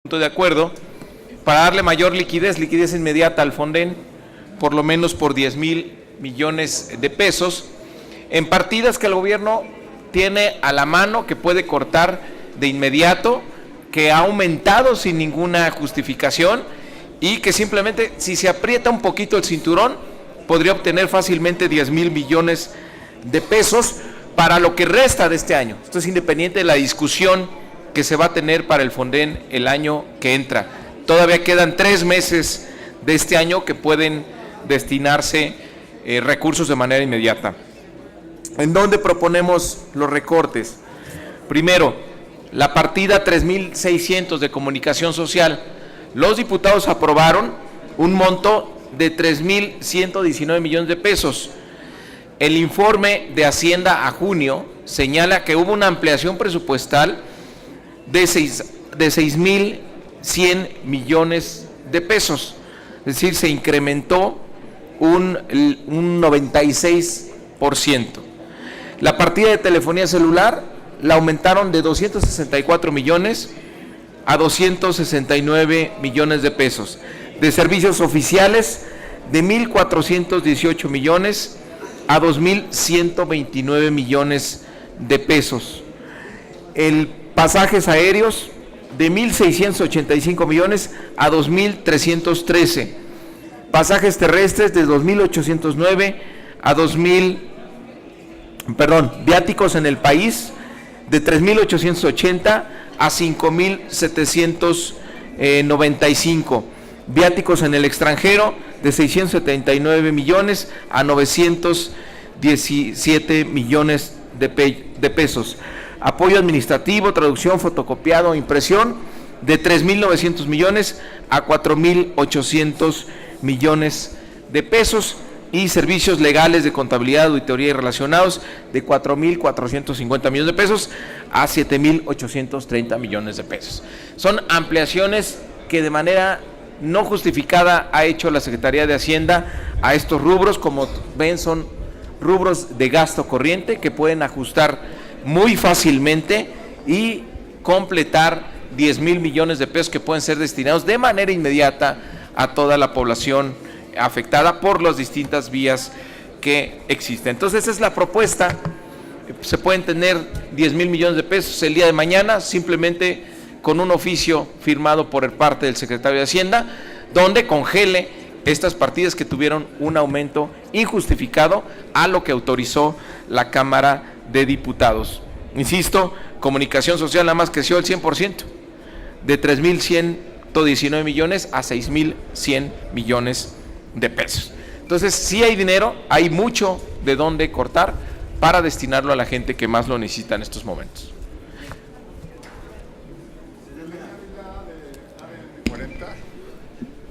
De acuerdo, para darle mayor liquidez inmediata al Fonden, por lo menos por 10,000 millones de pesos, en partidas que el gobierno tiene a la mano, que puede cortar de inmediato, que ha aumentado sin ninguna justificación y que simplemente, si se aprieta un poquito el cinturón, podría obtener fácilmente 10,000 millones de pesos para lo que resta de este año. Esto es independiente de la discusión que se va a tener para el Fonden el año que entra. Todavía quedan 3 meses de este año que pueden destinarse recursos de manera inmediata. ¿En dónde proponemos los recortes? Primero, la partida 3,600 de comunicación social. Los diputados aprobaron un monto de 3,119 millones de pesos. El informe de Hacienda a junio señala que hubo una ampliación presupuestal de 6,100 millones de pesos, es decir, se incrementó un 96%. La partida de telefonía celular la aumentaron de 264 millones a 269 millones de pesos. De servicios oficiales, de 1,418 millones a 2,129 millones de pesos. El pasajes aéreos de 1,685 millones a 2,313. Pasajes terrestres de 2,809 a viáticos en el país de 3,880 a 5,795. Viáticos en el extranjero de 679 millones a 917 millones de pesos. Apoyo administrativo, traducción, fotocopiado, impresión, de 3,900 millones a 4,800 millones de pesos, y servicios legales de contabilidad, auditoría y relacionados de 4,450 millones de pesos a 7,830 millones de pesos. Son ampliaciones que de manera no justificada ha hecho la Secretaría de Hacienda a estos rubros. Como ven, son rubros de gasto corriente que pueden ajustar muy fácilmente y completar 10,000 millones de pesos que pueden ser destinados de manera inmediata a toda la población afectada por las distintas vías que existen. Entonces, esa es la propuesta. Se pueden tener 10,000 millones de pesos el día de mañana, simplemente con un oficio firmado por parte del secretario de Hacienda, donde congele estas partidas que tuvieron un aumento injustificado a lo que autorizó la Cámara de Diputados. Insisto, comunicación social nada más creció el 100%, de 3,119 millones a 6,100 millones de pesos. Entonces, sí hay dinero, hay mucho de dónde cortar para destinarlo a la gente que más lo necesita en estos momentos.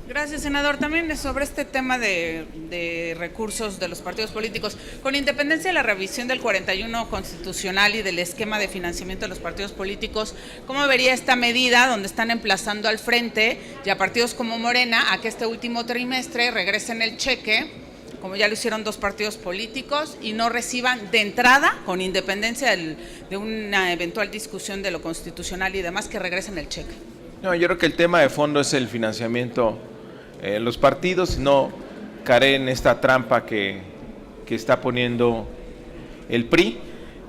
Gracias, senador. También sobre este tema de recursos de los partidos políticos, con independencia de la revisión del 41 constitucional y del esquema de financiamiento de los partidos políticos, ¿cómo vería esta medida donde están emplazando al frente y a partidos como Morena a que este último trimestre regresen el cheque, como ya lo hicieron 2 partidos políticos, y no reciban de entrada, con independencia de una eventual discusión de lo constitucional y demás, que regresen el cheque? No, yo creo que el tema de fondo es el financiamiento. Los partidos no caen en esta trampa que está poniendo el PRI.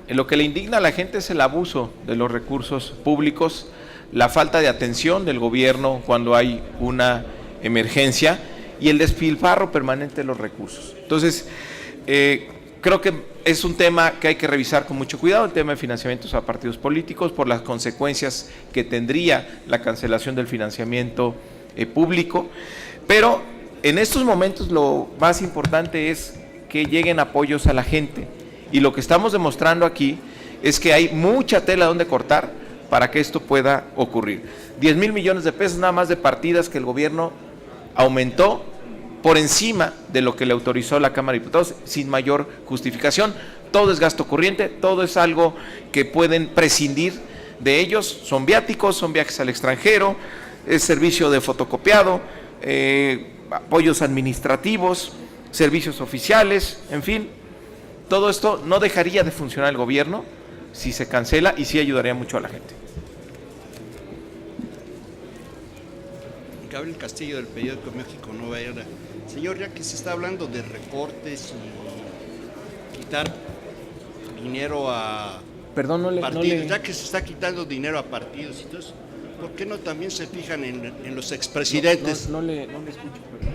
Lo que le indigna a la gente es el abuso de los recursos públicos, la falta de atención del gobierno cuando hay una emergencia y el despilfarro permanente de los recursos. Entonces, creo que es un tema que hay que revisar con mucho cuidado, el tema de financiamientos a partidos políticos, por las consecuencias que tendría la cancelación del financiamiento público. Pero en estos momentos lo más importante es que lleguen apoyos a la gente, y lo que estamos demostrando aquí es que hay mucha tela donde cortar para que esto pueda ocurrir. 10,000 millones de pesos nada más de partidas que el gobierno aumentó por encima de lo que le autorizó la Cámara de Diputados sin mayor justificación. Todo es gasto corriente, todo es algo que pueden prescindir de ellos. Son viáticos, son viajes al extranjero, es servicio de fotocopiado, apoyos administrativos, servicios oficiales, en fin. Todo esto no dejaría de funcionar el gobierno si se cancela, y sí ayudaría mucho a la gente. Gabriel Castillo del periódico México Nueva Era. Señor, ya que se está hablando de recortes y quitar dinero a Perdón, partidos, ya que se está quitando dinero a partidos y todo eso, ¿por qué no también se fijan en los expresidentes? No le escucho. Perdón.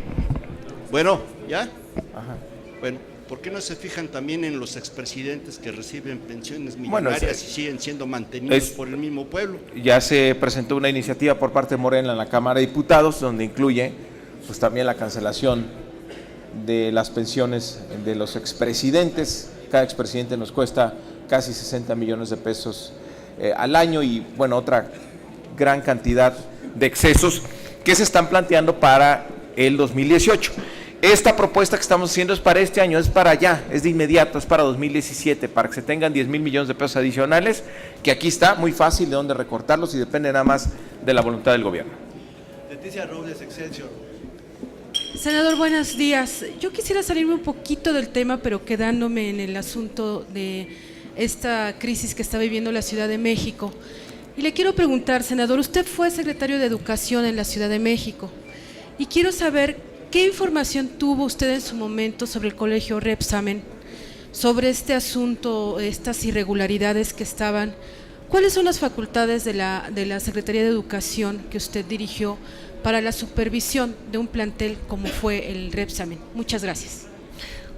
Bueno, ¿ya? Ajá. Bueno, ¿por qué no se fijan también en los expresidentes que reciben pensiones millonarias y siguen siendo mantenidos por el mismo pueblo? Ya se presentó una iniciativa por parte de Morena en la Cámara de Diputados, donde incluye pues también la cancelación de las pensiones de los expresidentes. Cada expresidente nos cuesta casi 60 millones de pesos al año y bueno, otra gran cantidad de excesos que se están planteando para el 2018. Esta propuesta que estamos haciendo es para este año, es para allá, es de inmediato, es para 2017, para que se tengan 10,000 millones de pesos adicionales, que aquí está muy fácil de dónde recortarlos y depende nada más de la voluntad del gobierno. Leticia Robles, Excelsior. Senador, buenos días. Yo quisiera salirme un poquito del tema, pero quedándome en el asunto de esta crisis que está viviendo la Ciudad de México. Y le quiero preguntar, senador, usted fue secretario de Educación en la Ciudad de México y quiero saber qué información tuvo usted en su momento sobre el colegio Repsamen, sobre este asunto, estas irregularidades que estaban. ¿Cuáles son las facultades de la Secretaría de Educación que usted dirigió para la supervisión de un plantel como fue el Repsamen? Muchas gracias.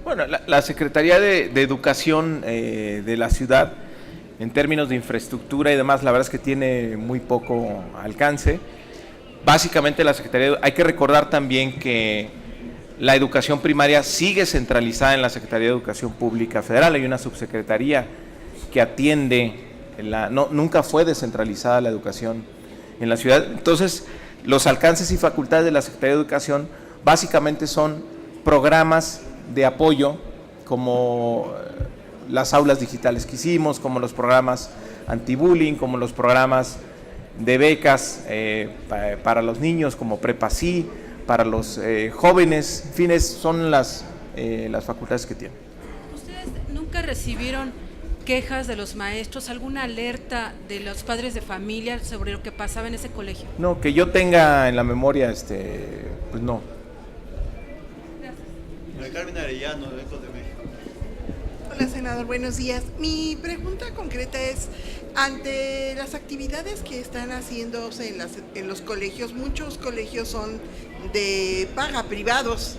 Bueno, la Secretaría de Educación de la ciudad, en términos de infraestructura y demás, la verdad es que tiene muy poco alcance. Básicamente la Secretaría, hay que recordar también que la educación primaria sigue centralizada en la Secretaría de Educación Pública Federal, hay una subsecretaría que atiende, nunca fue descentralizada la educación en la ciudad. Entonces, los alcances y facultades de la Secretaría de Educación básicamente son programas de apoyo como las aulas digitales que hicimos, como los programas anti-bullying, como los programas de becas para los niños como Prepa Sí, para los jóvenes, en fin, son las facultades que tienen. ¿Ustedes nunca recibieron quejas de los maestros, alguna alerta de los padres de familia sobre lo que pasaba en ese colegio? No, que yo tenga en la memoria, pues no. María Carmen Arellano, de Ecos de México. Hola, senador, buenos días. Mi pregunta concreta es, ante las actividades que están haciéndose en los colegios, muchos colegios son de paga, privados.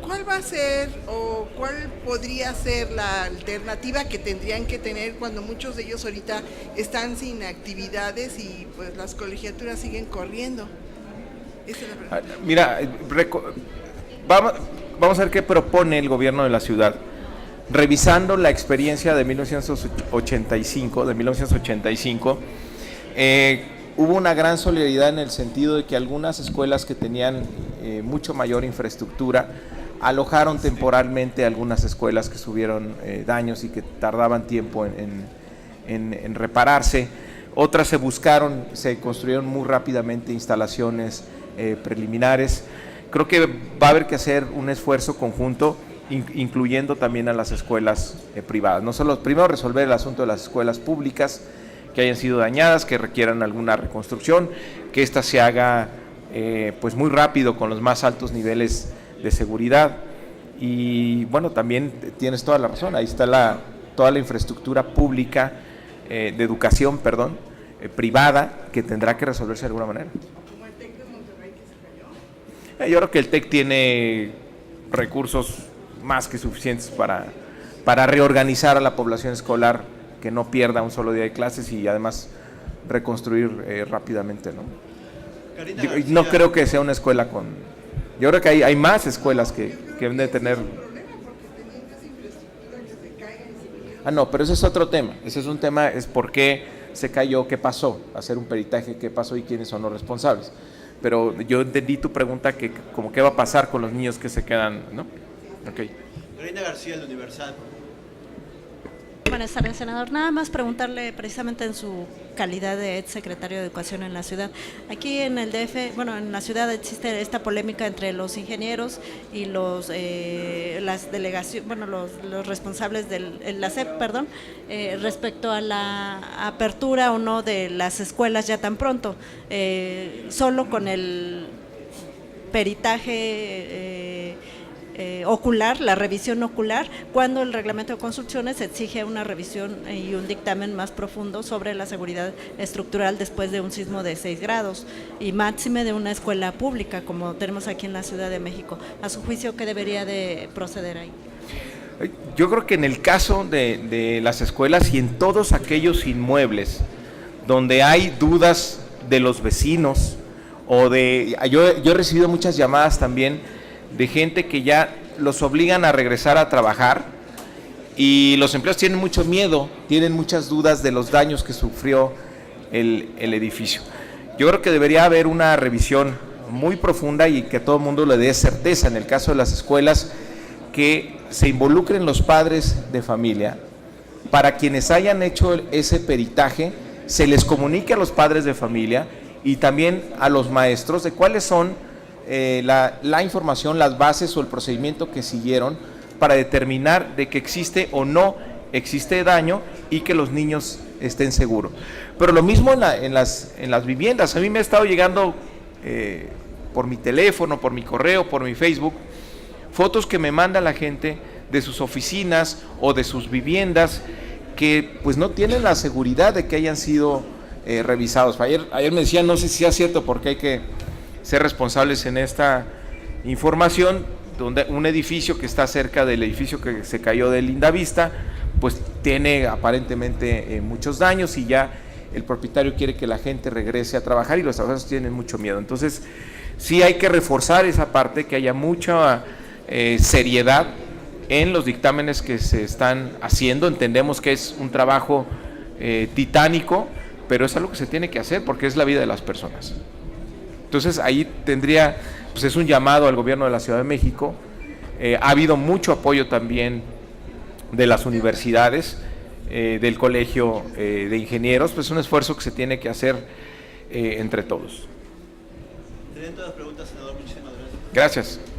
¿Cuál va a ser o cuál podría ser la alternativa que tendrían que tener cuando muchos de ellos ahorita están sin actividades y pues las colegiaturas siguen corriendo? Esa es la pregunta. Mira, vamos a ver qué propone el gobierno de la ciudad. Revisando la experiencia de 1985, hubo una gran solidaridad en el sentido de que algunas escuelas que tenían mucho mayor infraestructura alojaron temporalmente algunas escuelas que sufrieron daños y que tardaban tiempo en repararse. Otras se construyeron muy rápidamente instalaciones preliminares. Creo que va a haber que hacer un esfuerzo conjunto, incluyendo también a las escuelas privadas. No solo primero resolver el asunto de las escuelas públicas que hayan sido dañadas, que requieran alguna reconstrucción, que ésta se haga pues muy rápido con los más altos niveles de seguridad. Y bueno, también tienes toda la razón, ahí está toda la infraestructura pública de educación, privada, que tendrá que resolverse de alguna manera. ¿Como el TEC de Monterrey que se cayó? Yo creo que el TEC tiene recursos más que suficientes para reorganizar a la población escolar, que no pierda un solo día de clases y además reconstruir rápidamente, ¿no? No creo que sea una escuela yo creo que hay más escuelas que deben de tener. No, pero ese es otro tema. Ese es un tema, es por qué se cayó, qué pasó, hacer un peritaje, qué pasó y quiénes son los responsables. Pero yo entendí tu pregunta que como qué va a pasar con los niños que se quedan, ¿no? Okay. Reina García, del Universal. Buenas tardes, senador. Nada más preguntarle precisamente en su calidad de ex secretario de Educación en la ciudad. Aquí en el DF, bueno, en la ciudad existe esta polémica entre los ingenieros y las delegaciones, bueno, los responsables la SEP, respecto a la apertura o no de las escuelas ya tan pronto, solo con peritaje ocular, la revisión ocular, cuando el reglamento de construcciones exige una revisión y un dictamen más profundo sobre la seguridad estructural después de un sismo de 6 grados y máxime de una escuela pública como tenemos aquí en la Ciudad de México. A su juicio, ¿qué debería de proceder ahí? Yo creo que en el caso de las escuelas y en todos aquellos inmuebles donde hay dudas de los vecinos o de... Yo he recibido muchas llamadas también de gente que ya los obligan a regresar a trabajar y los empleados tienen mucho miedo, tienen muchas dudas de los daños que sufrió el edificio. Yo creo que debería haber una revisión muy profunda y que todo el mundo le dé certeza en el caso de las escuelas, que se involucren los padres de familia. Para quienes hayan hecho ese peritaje, se les comunique a los padres de familia y también a los maestros de cuáles son la información, las bases o el procedimiento que siguieron para determinar de que existe o no existe daño y que los niños estén seguros. Pero lo mismo en las viviendas. A mí me ha estado llegando por mi teléfono, por mi correo, por mi Facebook, fotos que me manda la gente de sus oficinas o de sus viviendas que pues no tienen la seguridad de que hayan sido revisados. Ayer me decían, no sé si sea cierto porque hay que ser responsables en esta información, donde un edificio que está cerca del edificio que se cayó de Lindavista, pues tiene aparentemente muchos daños y ya el propietario quiere que la gente regrese a trabajar y los trabajadores tienen mucho miedo. Entonces sí hay que reforzar esa parte, que haya mucha seriedad en los dictámenes que se están haciendo. Entendemos que es un trabajo titánico, pero es algo que se tiene que hacer porque es la vida de las personas. Entonces ahí tendría, pues es un llamado al gobierno de la Ciudad de México. Ha habido mucho apoyo también de las universidades, del Colegio de Ingenieros, pues es un esfuerzo que se tiene que hacer entre todos. Serían todas las preguntas, senador. Muchísimas gracias. Gracias.